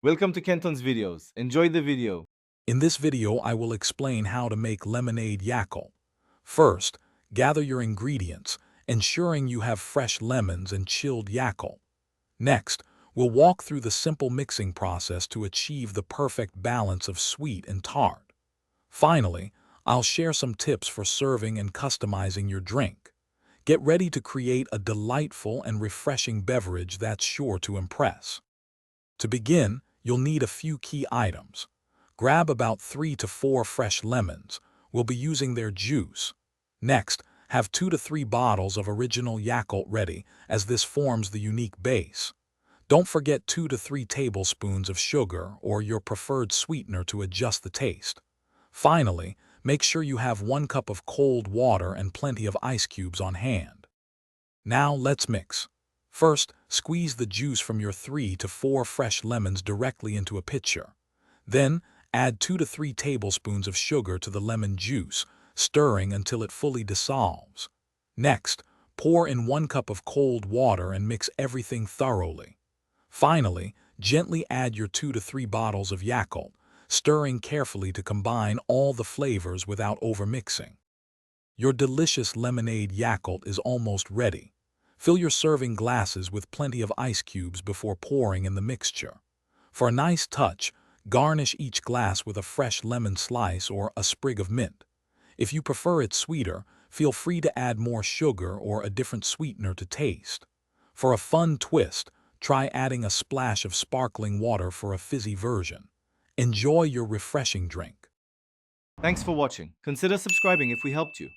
Welcome to Kenton's videos. Enjoy the video. In this video, I will explain how to make lemonade Yakult. First, gather your ingredients, ensuring you have fresh lemons and chilled Yakult. Next, we'll walk through the simple mixing process to achieve the perfect balance of sweet and tart. Finally, I'll share some tips for serving and customizing your drink. Get ready to create a delightful and refreshing beverage that's sure to impress. To begin, you'll need a few key items. Grab about 3 to 4 fresh lemons. We'll be using their juice. Next, have 2 to 3 bottles of original Yakult ready, as this forms the unique base. Don't forget 2 to 3 tablespoons of sugar or your preferred sweetener to adjust the taste. Finally, make sure you have 1 cup of cold water and plenty of ice cubes on hand. Now let's mix. First, squeeze the juice from your 3 to 4 fresh lemons directly into a pitcher. Then, add 2 to 3 tablespoons of sugar to the lemon juice, stirring until it fully dissolves. Next, pour in 1 cup of cold water and mix everything thoroughly. Finally, gently add your 2 to 3 bottles of Yakult, stirring carefully to combine all the flavors without overmixing. Your delicious lemonade Yakult is almost ready. Fill your serving glasses with plenty of ice cubes before pouring in the mixture. For a nice touch, garnish each glass with a fresh lemon slice or a sprig of mint. If you prefer it sweeter, feel free to add more sugar or a different sweetener to taste. For a fun twist, try adding a splash of sparkling water for a fizzy version. Enjoy your refreshing drink. Thanks for watching. Consider subscribing if we helped you.